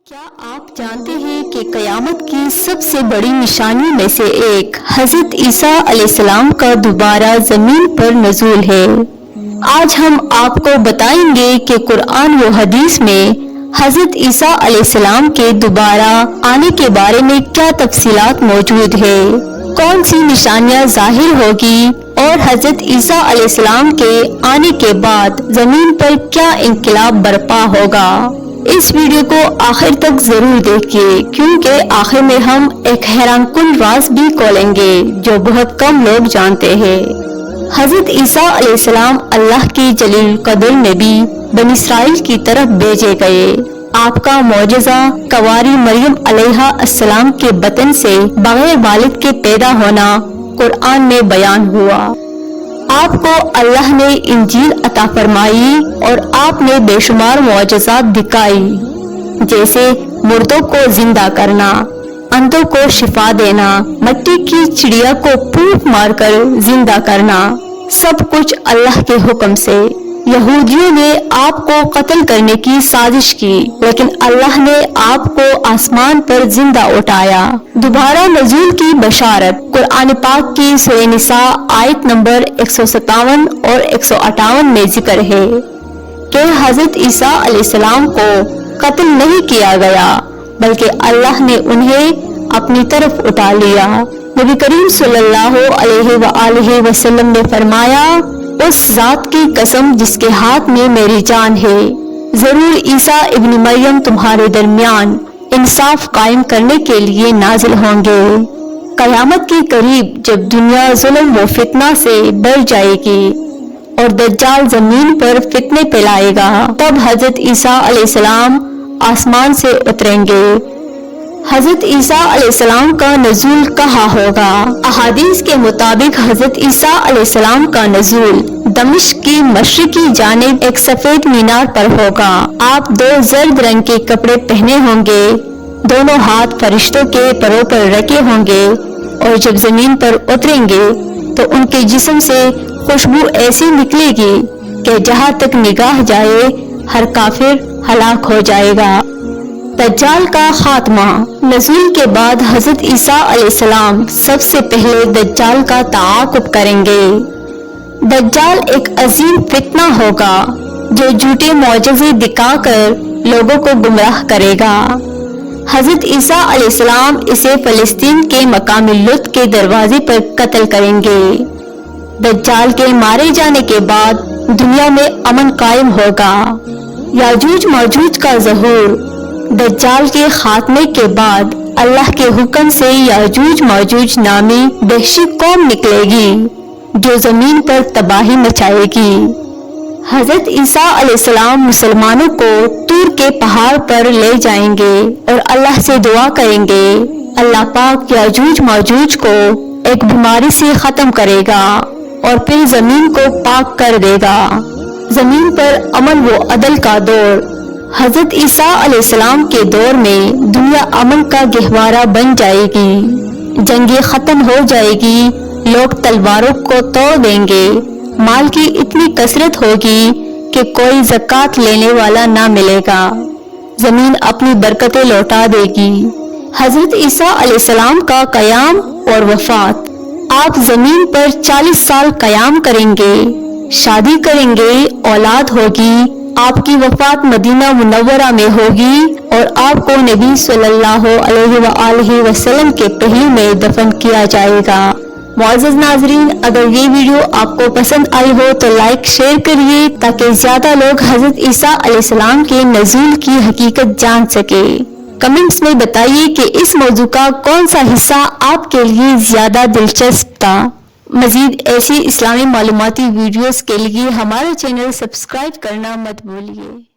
کیا آپ جانتے ہیں کہ قیامت کی سب سے بڑی نشانیوں میں سے ایک حضرت عیسیٰ علیہ السلام کا دوبارہ زمین پر نزول ہے؟ آج ہم آپ کو بتائیں گے کہ قرآن و حدیث میں حضرت عیسیٰ علیہ السلام کے دوبارہ آنے کے بارے میں کیا تفصیلات موجود ہے، کون سی نشانیاں ظاہر ہوگی اور حضرت عیسیٰ علیہ السلام کے آنے کے بعد زمین پر کیا انقلاب برپا ہوگا۔ اس ویڈیو کو آخر تک ضرور دیکھیے، کیونکہ آخر میں ہم ایک حیران کن راز بھی کھولیں گے جو بہت کم لوگ جانتے ہیں۔ حضرت عیسیٰ علیہ السلام اللہ کی جلیل القدر نبی بنی اسرائیل کی طرف بھیجے گئے۔ آپ کا معجزہ کنواری مریم علیہ السلام کے بطن سے بغیر والد کے پیدا ہونا قرآن میں بیان ہوا۔ آپ کو اللہ نے انجیل عطا فرمائی اور آپ نے بے شمار معجزات دکھائی، جیسے مردوں کو زندہ کرنا، اندھوں کو شفا دینا، مٹی کی چڑیا کو پھونک مار کر زندہ کرنا، سب کچھ اللہ کے حکم سے۔ یہودیوں نے آپ کو قتل کرنے کی سازش کی، لیکن اللہ نے آپ کو آسمان پر زندہ اٹھایا۔ دوبارہ نزول کی بشارت قرآن پاک کی سورہ نساء آیت نمبر 157 اور 158 میں ذکر ہے کہ حضرت عیسیٰ علیہ السلام کو قتل نہیں کیا گیا، بلکہ اللہ نے انہیں اپنی طرف اٹھا لیا۔ نبی کریم صلی اللہ علیہ وآلہ وسلم نے فرمایا، اس ذات کی قسم جس کے ہاتھ میں میری جان ہے، ضرور عیسیٰ ابن مریم تمہارے درمیان انصاف قائم کرنے کے لیے نازل ہوں گے۔ قیامت کے قریب جب دنیا ظلم و فتنہ سے بھر جائے گی اور دجال زمین پر فتنے پھیلائے گا، تب حضرت عیسیٰ علیہ السلام آسمان سے اتریں گے۔ حضرت عیسیٰ علیہ السلام کا نزول کہاں ہوگا؟ احادیث کے مطابق حضرت عیسیٰ علیہ السلام کا نزول دمشق کی مشرقی جانب ایک سفید مینار پر ہوگا۔ آپ دو زرد رنگ کے کپڑے پہنے ہوں گے، دونوں ہاتھ فرشتوں کے پروں پر رکھے ہوں گے، اور جب زمین پر اتریں گے تو ان کے جسم سے خوشبو ایسی نکلے گی کہ جہاں تک نگاہ جائے ہر کافر ہلاک ہو جائے گا۔ دجال کا خاتمہ۔ نزول کے بعد حضرت عیسیٰ علیہ السلام سب سے پہلے دجال کا تعاقب کریں گے۔ دجال ایک عظیم فتنہ ہوگا جو جھوٹے معجزے دکھا کر لوگوں کو گمراہ کرے گا۔ حضرت عیسیٰ علیہ السلام اسے فلسطین کے مقام لط کے دروازے پر قتل کریں گے۔ دجال کے مارے جانے کے بعد دنیا میں امن قائم ہوگا۔ یاجوج ماجوج کا ظہور۔ دجال کے خاتمے کے بعد اللہ کے حکم سے یاجوج ماجوج نامی وحشی قوم نکلے گی جو زمین پر تباہی مچائے گی۔ حضرت عیسیٰ علیہ السلام مسلمانوں کو طور کے پہاڑ پر لے جائیں گے اور اللہ سے دعا کریں گے۔ اللہ پاک یاجوج ماجوج کو ایک بیماری سے ختم کرے گا اور پھر زمین کو پاک کر دے گا۔ زمین پر امن و عدل کا دور۔ حضرت عیسیٰ علیہ السلام کے دور میں دنیا امن کا گہوارہ بن جائے گی، جنگیں ختم ہو جائے گی، لوگ تلواروں کو توڑ دیں گے، مال کی اتنی کثرت ہوگی کہ کوئی زکوٰۃ لینے والا نہ ملے گا، زمین اپنی برکتیں لوٹا دے گی۔ حضرت عیسیٰ علیہ السلام کا قیام اور وفات۔ آپ زمین پر 40 سال قیام کریں گے، شادی کریں گے، اولاد ہوگی۔ آپ کی وفات مدینہ منورہ میں ہوگی اور آپ کو نبی صلی اللہ علیہ وآلہ وسلم کے پہلو میں دفن کیا جائے گا۔ معزز ناظرین، اگر یہ ویڈیو آپ کو پسند آئی ہو تو لائک شیئر کریے تاکہ زیادہ لوگ حضرت عیسیٰ علیہ السلام کے نزول کی حقیقت جان سکے۔ کمنٹس میں بتائیے کہ اس موضوع کا کون سا حصہ آپ کے لیے زیادہ دلچسپ تھا۔ مزید ایسی اسلامی معلوماتی ویڈیوز کے لیے ہمارا چینل سبسکرائب کرنا مت بھولیے۔